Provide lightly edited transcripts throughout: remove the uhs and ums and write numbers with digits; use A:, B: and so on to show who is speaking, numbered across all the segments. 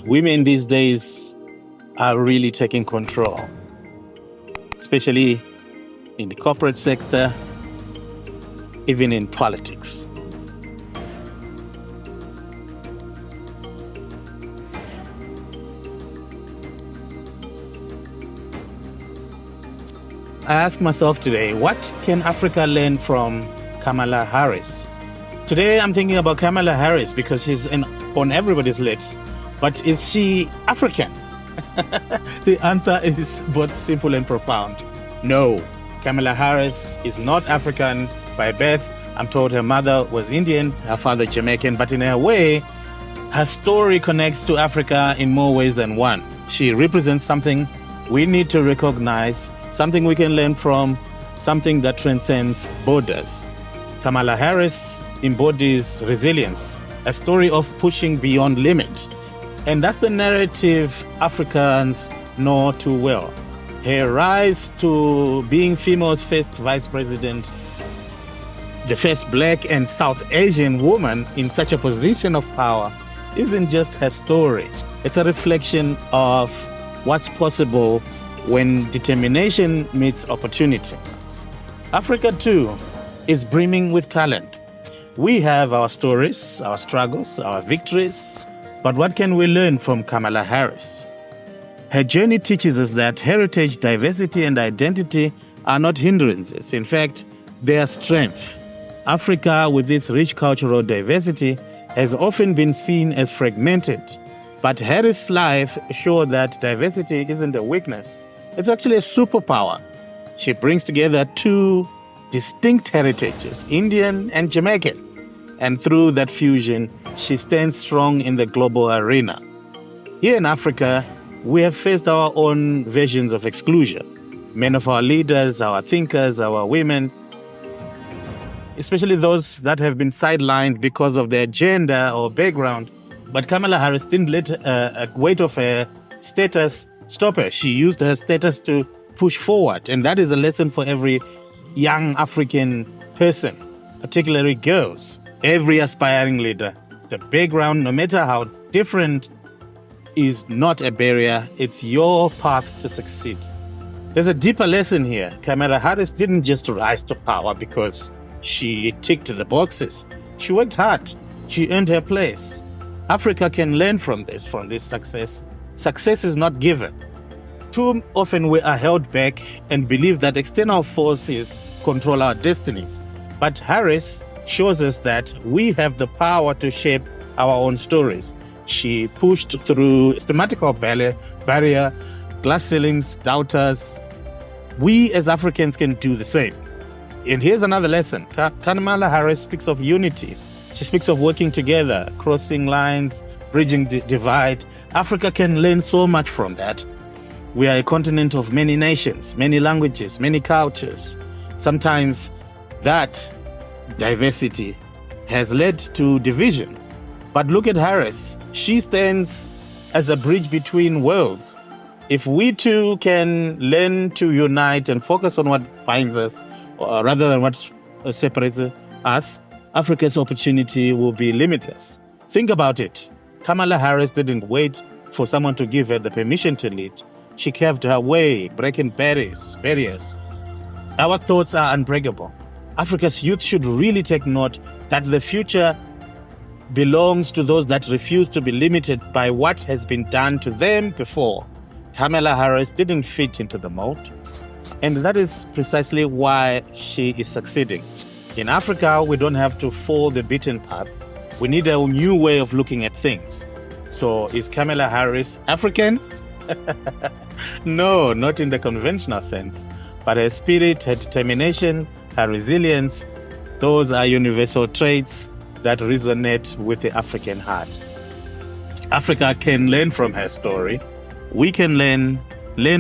A: Women these days are really taking control, especially in the corporate sector, even in politics. I ask myself today, what can Africa learn from Kamala Harris? Today I'm thinking about Kamala Harris because she's on everybody's lips. But is she African? The answer is both simple and profound. No, Kamala Harris is not African by birth. I'm told her mother was Indian, her father Jamaican, but in a way, her story connects to Africa in more ways than one. She represents something we need to recognize, something we can learn from, something that transcends borders. Kamala Harris embodies resilience, a story of pushing beyond limits. And that's the narrative Africans know too well. Her rise to being female's first vice president, the first Black and South Asian woman in such a position of power, isn't just her story. It's a reflection of what's possible when determination meets opportunity. Africa, too, is brimming with talent. We have our stories, our struggles, our victories, but what can we learn from Kamala Harris? Her journey teaches us that heritage, diversity, and identity are not hindrances. In fact, they are strength. Africa, with its rich cultural diversity, has often been seen as fragmented. But Harris' life showed that diversity isn't a weakness. It's actually a superpower. She brings together two distinct heritages, Indian and Jamaican. And through that fusion, she stands strong in the global arena. Here in Africa, we have faced our own versions of exclusion. Many of our leaders, our thinkers, our women, especially those that have been sidelined because of their gender or background. But Kamala Harris didn't let a weight of her status stop her. She used her status to push forward. And that is a lesson for every young African person, particularly girls. Every aspiring leader, the background, no matter how different, is not a barrier. It's your path to succeed. There's a deeper lesson here. Kamala Harris didn't just rise to power because she ticked the boxes. She worked hard. She earned her place. Africa can learn from this success. Success is not given. Too often we are held back and believe that external forces control our destinies. But Harris shows us that we have the power to shape our own stories. She pushed through systematical barrier, glass ceilings, doubters. We as Africans can do the same. And here's another lesson. Kamala Harris speaks of unity. She speaks of working together, crossing lines, bridging the divide. Africa can learn so much from that. We are a continent of many nations, many languages, many cultures. Sometimes that diversity has led to division. But look at Harris. She stands as a bridge between worlds. If we too can learn to unite and focus on what binds us, rather than what separates us, Africa's opportunity will be limitless. Think about it. Kamala Harris didn't wait for someone to give her the permission to lead. She carved her way, breaking barriers. Our thoughts are unbreakable. Africa's youth should really take note that the future belongs to those that refuse to be limited by what has been done to them before. Kamala Harris didn't fit into the mold, and that is precisely why she is succeeding. In Africa, we don't have to follow the beaten path. We need a new way of looking at things. So is Kamala Harris African? No, not in the conventional sense. But her spirit, her determination, her resilience, those are universal traits that resonate with the African heart. Africa can learn from her story. We can learn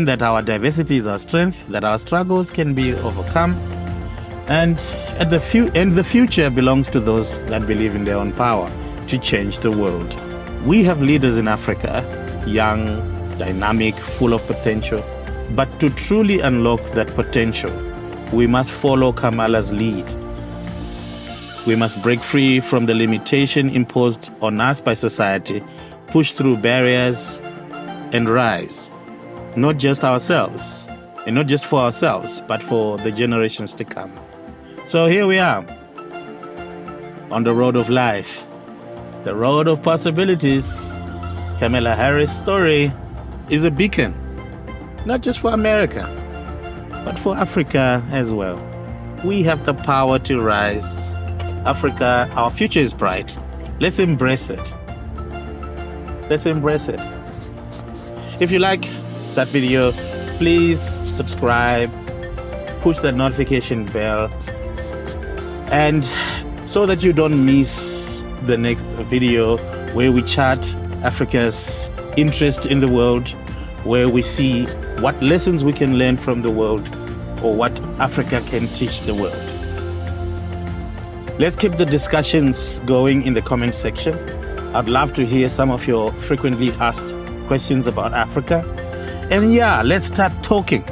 A: that our diversity is our strength, that our struggles can be overcome, and the future belongs to those that believe in their own power to change the world. We have leaders in Africa, young, dynamic, full of potential. But to truly unlock that potential, we must follow Kamala's lead. We must break free from the limitation imposed on us by society push through barriers and rise, not just ourselves, and not just for ourselves, but for the generations to come. So here we are, on the road of life, the road of possibilities. Kamala Harris' story is a beacon, not just for America, but for Africa as well. We have the power to rise. Africa, our future is bright. Let's embrace it. Let's embrace it. If you like that video, please subscribe, push that notification bell, and so that you don't miss the next video where we chart Africa's interest in the world, where we see what lessons we can learn from the world, or what Africa can teach the world. Let's keep the discussions going in the comment section. I'd love to hear some of your frequently asked questions about Africa. And yeah, let's start talking.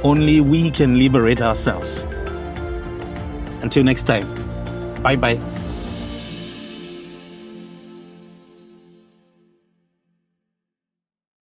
A: Only we can liberate ourselves. Until next time, bye-bye.